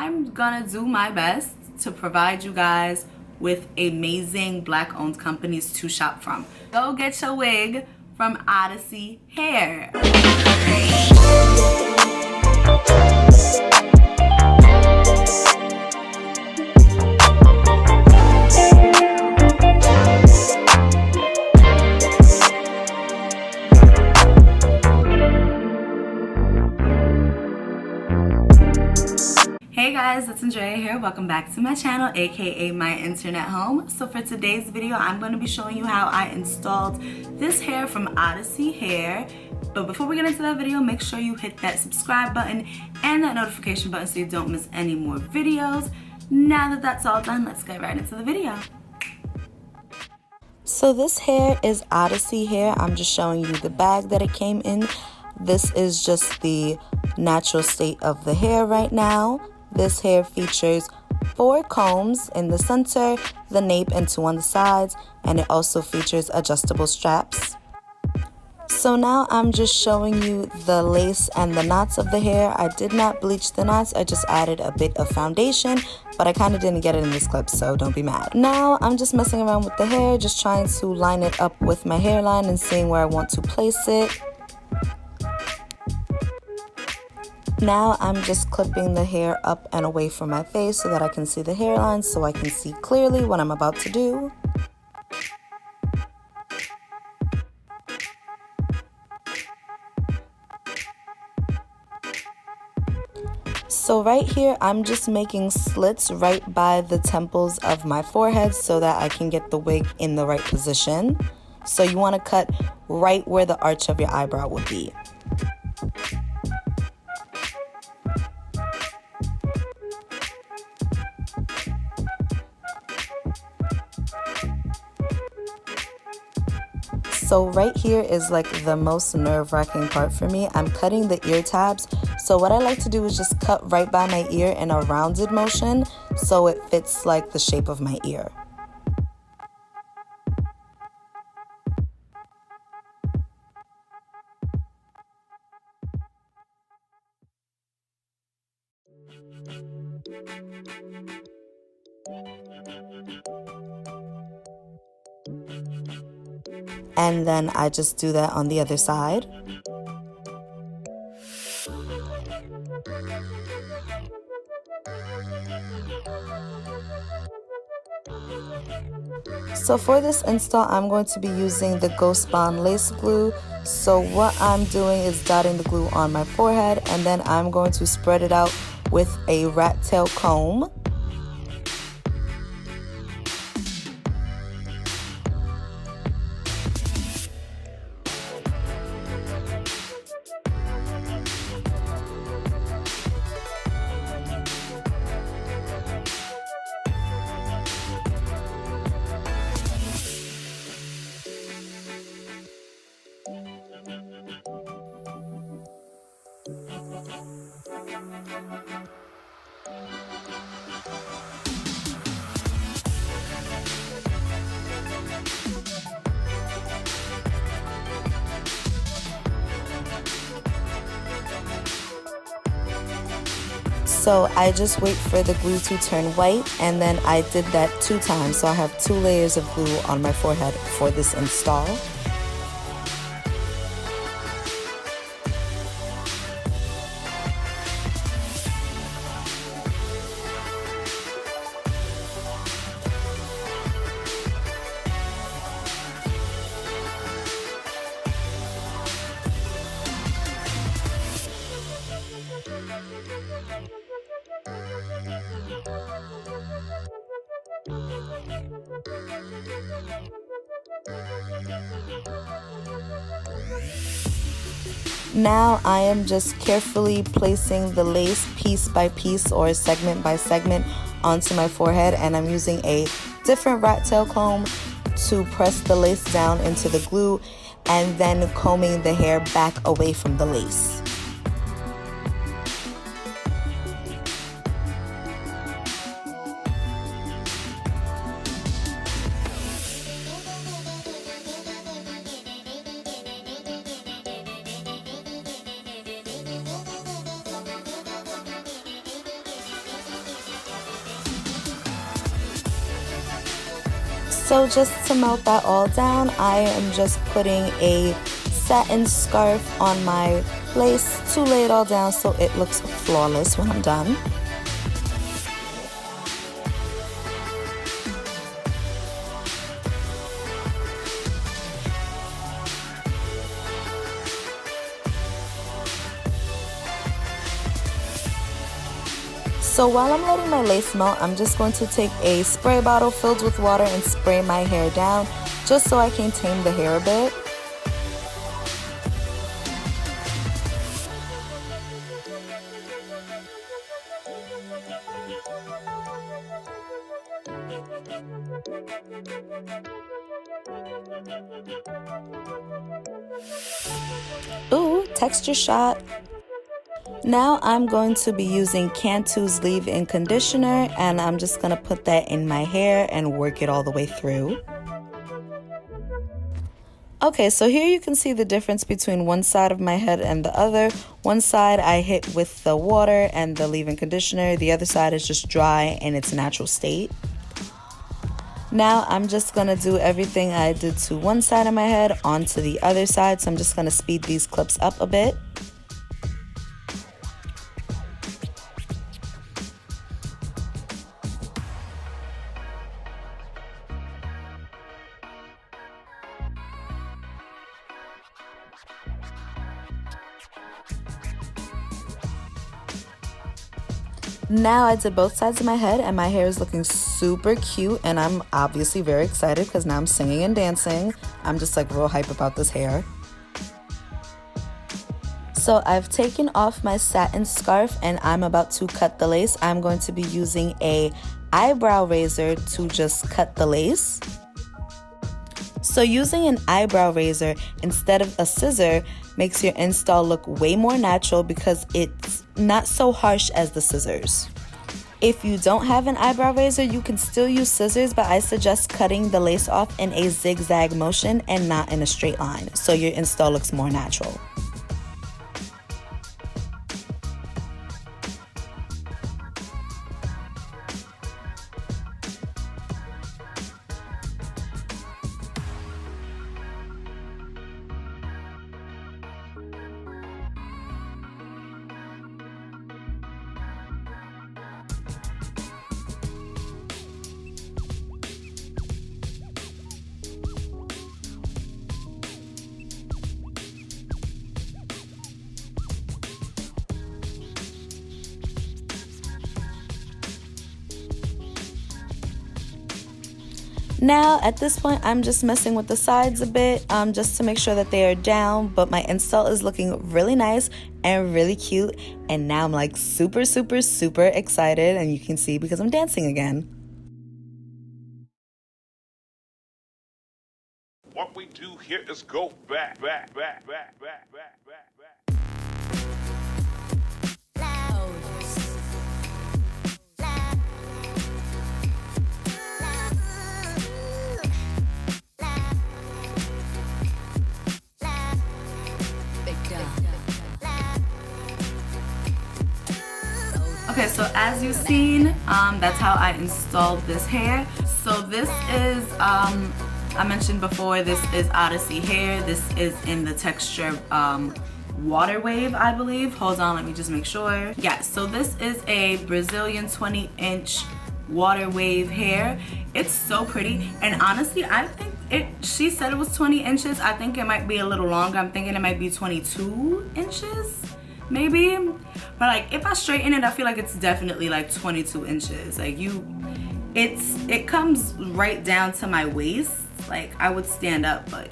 I'm gonna do my best to provide you guys with amazing black owned companies to shop from. Go get your wig from Oddessy Hair. Hey guys, it's Andrea here. Welcome back to my channel, aka my internet home. So for today's video, I'm going to be showing you how I installed this hair from Oddessy Hair. But before we get into that video, make sure you hit that subscribe button and that notification button so you don't miss any more videos. Now that that's all done, let's get right into the video. So this hair is Oddessy Hair. I'm just showing you the bag that it came in. This is just the natural state of the hair right now. This hair features 4 combs in the center, the nape, and 2 on the sides, and it also features adjustable straps. So now I'm just showing you the lace and the knots of the hair. I did not bleach the knots, I just added a bit of foundation, but I kind of didn't get it in this clip, so don't be mad. Now I'm just messing around with the hair, just trying to line it up with my hairline and seeing where I want to place it. Now I'm just clipping the hair up and away from my face so that I can see the hairline, so I can see clearly what I'm about to do. So right here, I'm just making slits right by the temples of my forehead so that I can get the wig in the right position. So you want to cut right where the arch of your eyebrow would be. So right here is like the most nerve-wracking part for me. I'm cutting the ear tabs. So what I like to do is just cut right by my ear in a rounded motion so it fits like the shape of my ear. And then I just do that on the other side. So for this install, I'm going to be using the Ghost Bond lace glue. So what I'm doing is dotting the glue on my forehead, and then I'm going to spread it out with a rat tail comb. So I just wait for the glue to turn white, and then I did that 2 times. So I have 2 layers of glue on my forehead for this install. Now I am just carefully placing the lace piece by piece or segment by segment onto my forehead, and I'm using a different rat tail comb to press the lace down into the glue and then combing the hair back away from the lace. So just to melt that all down, I am just putting a satin scarf on my lace to lay it all down so it looks flawless when I'm done. So while I'm letting my lace melt, I'm just going to take a spray bottle filled with water and spray my hair down just so I can tame the hair a bit. Ooh, texture shot. Now I'm going to be using Cantu's leave-in conditioner, and I'm just going to put that in my hair and work it all the way through. Okay, so here you can see the difference between one side of my head and the other. One side I hit with the water and the leave-in conditioner. The other side is just dry in its natural state. Now I'm just going to do everything I did to one side of my head onto the other side. So I'm just going to speed these clips up a bit. Now I did both sides of my head and my hair is looking super cute, and I'm obviously very excited because now I'm singing and dancing. I'm just like real hype about this hair. So I've taken off my satin scarf and I'm about to cut the lace. I'm going to be using a eyebrow razor to just cut the lace. So using an eyebrow razor instead of a scissor makes your install look way more natural because it's not so harsh as the scissors. If you don't have an eyebrow razor, you can still use scissors, but I suggest cutting the lace off in a zigzag motion and not in a straight line, so your install looks more natural. Now at this point I'm just messing with the sides a bit just to make sure that they are down, but my install is looking really nice and really cute, and now I'm like super excited, and you can see because I'm dancing again. What we do here is go back. Okay, so as you've seen, that's how I installed this hair. So this is, I mentioned before, this is Oddessy hair. This is in the texture water wave, I believe. Hold on, let me just make sure. Yeah, so this is a Brazilian 20-inch water wave hair. It's so pretty, and honestly, I think she said it was 20 inches. I think it might be a little longer. I'm thinking it might be 22 inches. Maybe, but like if I straighten it, I feel like it's definitely like 22 inches. Like it comes right down to my waist. Like I would stand up, but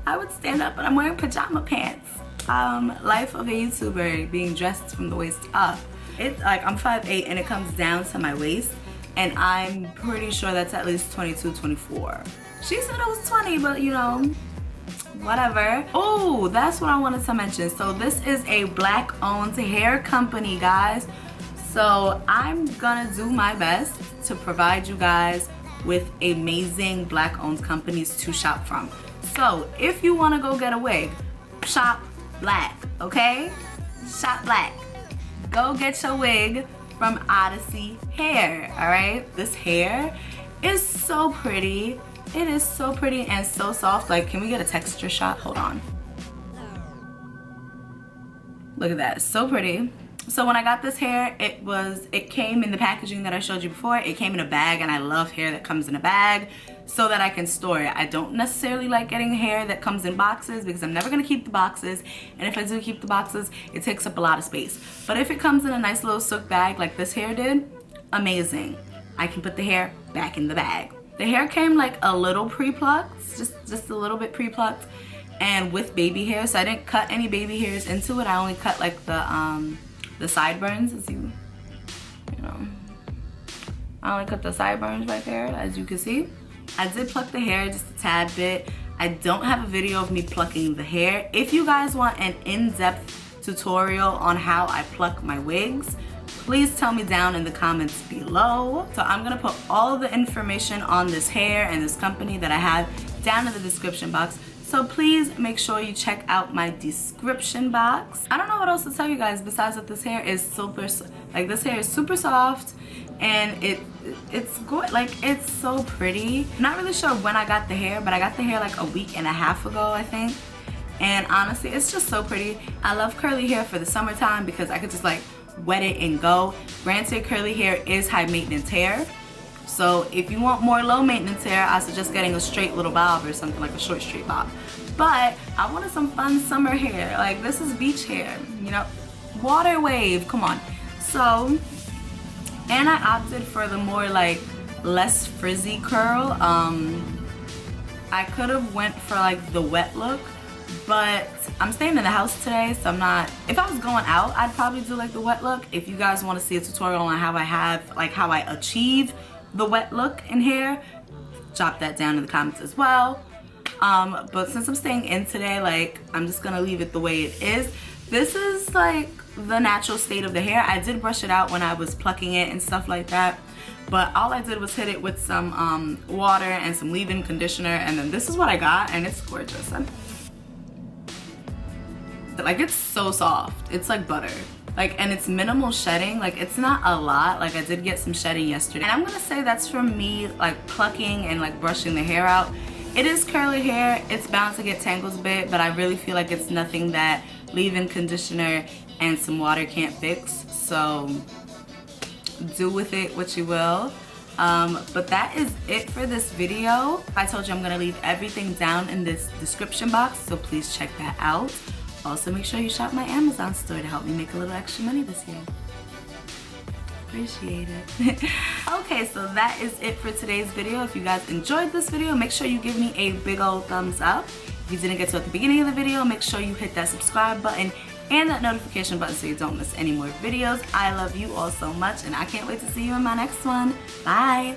I would stand up, but I'm wearing pajama pants. Life of a YouTuber, being dressed from the waist up. It's like I'm 5'8" and it comes down to my waist, and I'm pretty sure that's at least 22, 24. She said it was 20, but whatever. Oh, that's what I wanted to mention. So this is a black owned hair company, guys. So I'm gonna do my best to provide you guys with amazing black owned companies to shop from. So if you want to go get a wig, shop black, okay? Shop black. Go get your wig from Oddessy Hair, all right? This hair is so pretty. It is so pretty and so soft. Like, can we get a texture shot? Hold on. Look at that, so pretty. So when I got this hair, it came in the packaging that I showed you before. It came in a bag, and I love hair that comes in a bag so that I can store it. I don't necessarily like getting hair that comes in boxes because I'm never gonna keep the boxes, and if I do keep the boxes, it takes up a lot of space. But if it comes in a nice little silk bag like this hair did, amazing. I can put the hair back in the bag. The hair came like a little pre-plucked, just a little bit pre-plucked, and with baby hair, so I didn't cut any baby hairs into it. I only cut like the sideburns, as you know. I only cut the sideburns right there, as you can see. I did pluck the hair just a tad bit. I don't have a video of me plucking the hair. If you guys want an in-depth tutorial on how I pluck my wigs, please tell me down in the comments below. So I'm gonna put all the information on this hair and this company that I have down in the description box. So please make sure you check out my description box. I don't know what else to tell you guys besides that this hair is super, like this hair is super soft, and it's good. Like, it's so pretty. I'm not really sure when I got the hair, but I got the hair like a week and a half ago, I think. And honestly, it's just so pretty. I love curly hair for the summertime because I could just like wet it and go. Granted, curly hair is high maintenance hair. So if you want more low maintenance hair, I suggest getting a straight little bob or something, like a short straight bob. But I wanted some fun summer hair. Like, this is beach hair, you know, water wave, come on. So, and I opted for the more like less frizzy curl. I could have went for like the wet look, but I'm staying in the house today, so I'm not. If I was going out, I'd probably do like the wet look. If you guys want to see a tutorial on how I achieve the wet look in hair, drop that down in the comments as well. But since I'm staying in today, like, I'm just gonna leave it the way it is. This is like the natural state of the hair. I did brush it out when I was plucking it and stuff like that, but all I did was hit it with some water and some leave-in conditioner, and then this is what I got, and it's gorgeous. Like, it's so soft. It's like butter. Like, and it's minimal shedding. Like, it's not a lot. Like, I did get some shedding yesterday, and I'm gonna say that's from me like plucking and like brushing the hair out. It is curly hair. It's bound to get tangles a bit, but I really feel like it's nothing that leave-in conditioner and some water can't fix. So do with it what you will. But that is it for this video. I told you I'm gonna leave everything down in this description box, so please check that out. Also, make sure you shop my Amazon store to help me make a little extra money this year. Appreciate it. Okay, so that is it for today's video. If you guys enjoyed this video, make sure you give me a big old thumbs up. If you didn't get to at the beginning of the video, make sure you hit that subscribe button and that notification button so you don't miss any more videos. I love you all so much, and I can't wait to see you in my next one. Bye.